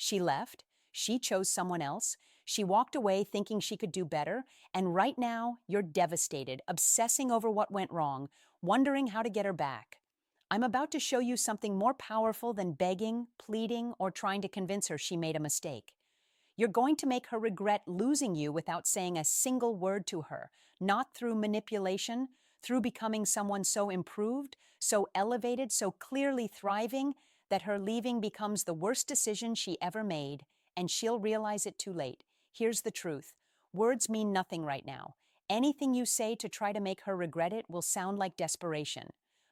She left. She chose someone else. She walked away thinking she could do better. And right now, you're devastated, obsessing over what went wrong, wondering how to get her back. I'm about to show you something more powerful than begging, pleading, or trying to convince her she made a mistake. You're going to make her regret losing you without saying a single word to her, not through manipulation, through becoming someone so improved, so elevated, so clearly thriving that her leaving becomes the worst decision she ever made, and she'll realize it too late. Here's the truth. Words mean nothing right now. Anything you say to try to make her regret it will sound like desperation.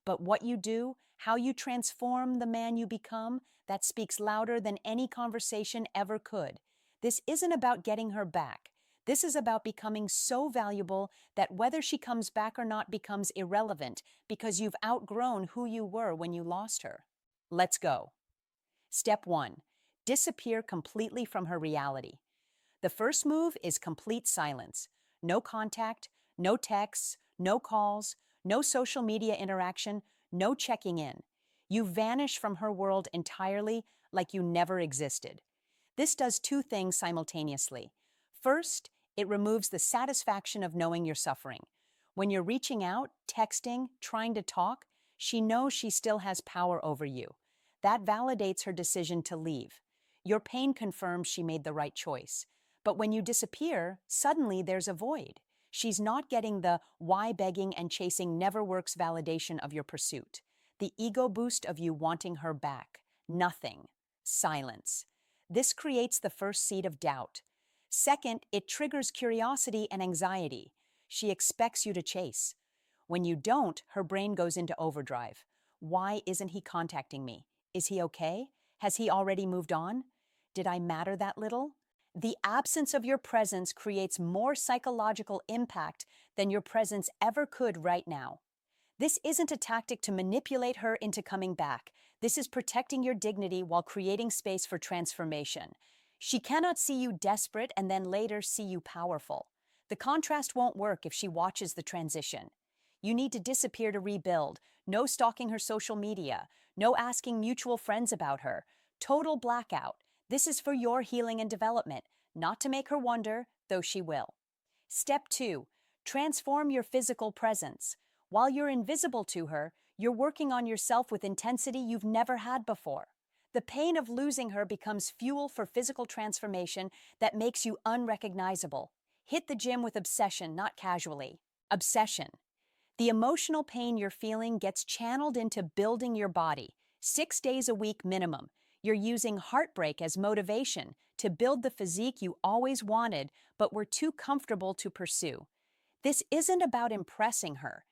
But what you do, how you transform the man you become, that speaks louder than any conversation ever could. This isn't about getting her back. This is about becoming so valuable that whether she comes back or not becomes irrelevant because you've outgrown who you were when you lost her. Let's go. Step 1. Disappear completely from her reality. The first move is complete silence. No contact, no texts, no calls, no social media interaction, no checking in. You vanish from her world entirely like you never existed. This does two things simultaneously. First, it removes the satisfaction of knowing you're suffering. When you're reaching out, texting, trying to talk, she knows she still has power over you. That validates her decision to leave. Your pain confirms she made the right choice. But when you disappear, suddenly there's a void. She's not getting the why begging and chasing never works validation of your pursuit. The ego boost of you wanting her back. Nothing. Silence. This creates the first seed of doubt. Second, it triggers curiosity and anxiety. She expects you to chase. When you don't, her brain goes into overdrive. Why isn't he contacting me? Is he okay? Has he already moved on? Did I matter that little? The absence of your presence creates more psychological impact than your presence ever could right now. This isn't a tactic to manipulate her into coming back. This is protecting your dignity while creating space for transformation. She cannot see you desperate and then later see you powerful. The contrast won't work if she watches the transition. You need to disappear to rebuild. No stalking her social media. No asking mutual friends about her. Total blackout. This is for your healing and development, not to make her wonder, though she will. Step 2. Transform your physical presence. While you're invisible to her, you're working on yourself with intensity you've never had before. The pain of losing her becomes fuel for physical transformation that makes you unrecognizable. Hit the gym with obsession, not casually. Obsession. The emotional pain you're feeling gets channeled into building your body, 6 days a week minimum. You're using heartbreak as motivation to build the physique you always wanted but were too comfortable to pursue. This isn't about impressing her.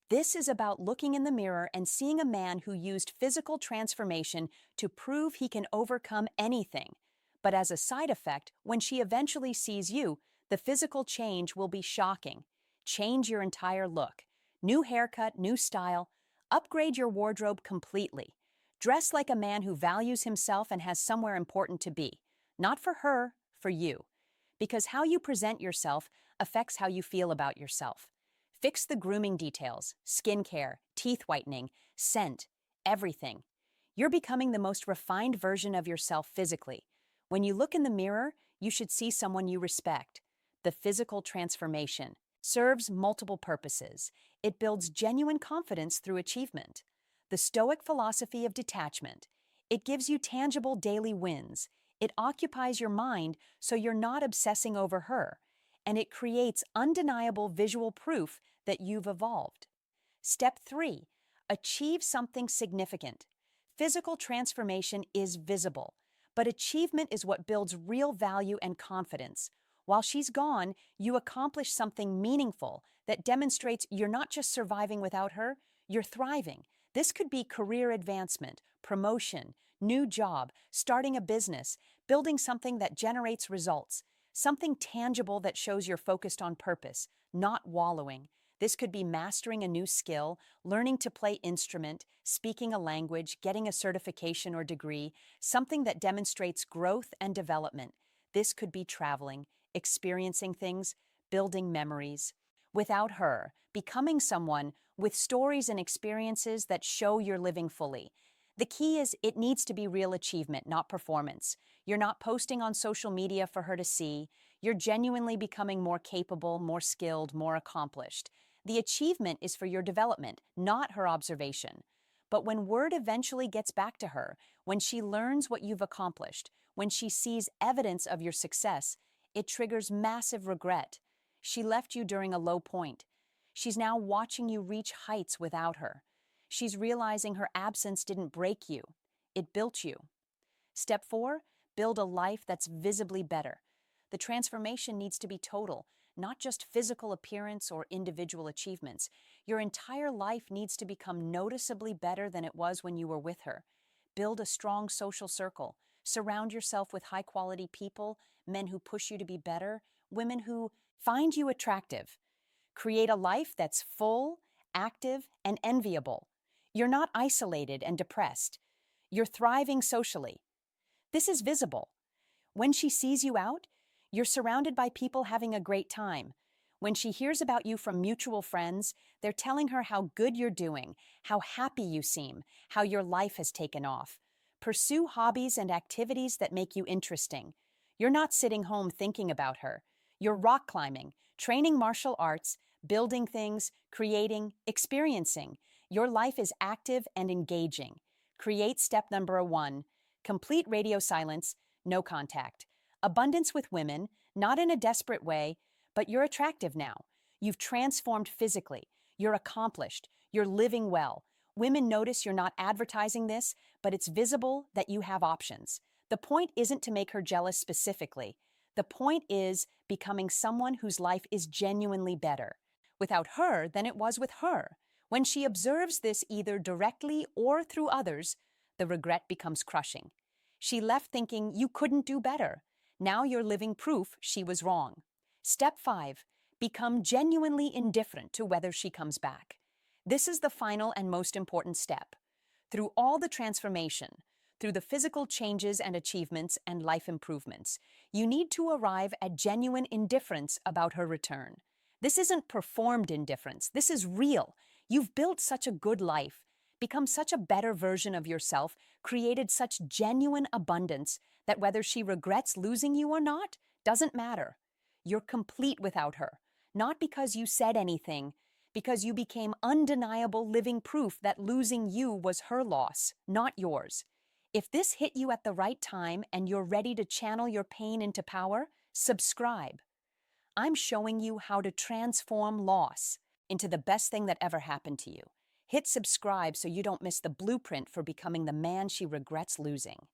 This is about looking in the mirror and seeing a man who used physical transformation to prove he can overcome anything. But as a side effect, when she eventually sees you, the physical change will be shocking. Change your entire look. New haircut, new style. Upgrade your wardrobe completely. Dress like a man who values himself and has somewhere important to be. Not for her, for you. Because how you present yourself affects how you feel about yourself. Fix the grooming details, skincare, teeth whitening, scent, everything. You're becoming the most refined version of yourself physically. When you look in the mirror, you should see someone you respect. The physical transformation serves multiple purposes. It builds genuine confidence through achievement. The Stoic philosophy of detachment. It gives you tangible daily wins. It occupies your mind so you're not obsessing over her. And it creates undeniable visual proof that you've evolved. Step 3. Achieve something significant. Physical transformation is visible, but achievement is what builds real value and confidence. While she's gone, you accomplish something meaningful that demonstrates you're not just surviving without her, you're thriving. This could be career advancement, promotion, new job, starting a business, building something that generates results. Something tangible that shows you're focused on purpose, not wallowing. This could be mastering a new skill, learning to play instrument, speaking a language, getting a certification or degree, something that demonstrates growth and development. This could be traveling, experiencing things, building memories. Without her, becoming someone with stories and experiences that show you're living fully. The key is it needs to be real achievement, not performance. You're not posting on social media for her to see. You're genuinely becoming more capable, more skilled, more accomplished. The achievement is for your development, not her observation. But when word eventually gets back to her, when she learns what you've accomplished, when she sees evidence of your success, it triggers massive regret. She left you during a low point. She's now watching you reach heights without her. She's realizing her absence didn't break you, it built you. Step 4, build a life that's visibly better. The transformation needs to be total, not just physical appearance or individual achievements. Your entire life needs to become noticeably better than it was when you were with her. Build a strong social circle. Surround yourself with high-quality people, men who push you to be better, women who find you attractive. Create a life that's full, active, and enviable. You're not isolated and depressed. You're thriving socially. This is visible. When she sees you out, you're surrounded by people having a great time. When she hears about you from mutual friends, they're telling her how good you're doing, how happy you seem, how your life has taken off. Pursue hobbies and activities that make you interesting. You're not sitting home thinking about her. You're rock climbing, training martial arts, building things, creating, experiencing. Your life is active and engaging. Create step number 1. Complete radio silence, no contact. Abundance with women, not in a desperate way, but you're attractive now. You've transformed physically. You're accomplished. You're living well. Women notice you're not advertising this, but it's visible that you have options. The point isn't to make her jealous specifically. The point is becoming someone whose life is genuinely better without her than it was with her. When she observes this either directly or through others, the regret becomes crushing. She left thinking you couldn't do better. Now you're living proof she was wrong. Step 5. Become genuinely indifferent to whether she comes back. This is the final and most important step. Through all the transformation, through the physical changes and achievements and life improvements, you need to arrive at genuine indifference about her return. This isn't performed indifference. This is real. You've built such a good life, become such a better version of yourself, created such genuine abundance that whether she regrets losing you or not doesn't matter. You're complete without her, not because you said anything, because you became undeniable living proof that losing you was her loss, not yours. If this hit you at the right time and you're ready to channel your pain into power, subscribe. I'm showing you how to transform loss into the best thing that ever happened to you. Hit subscribe so you don't miss the blueprint for becoming the man she regrets losing.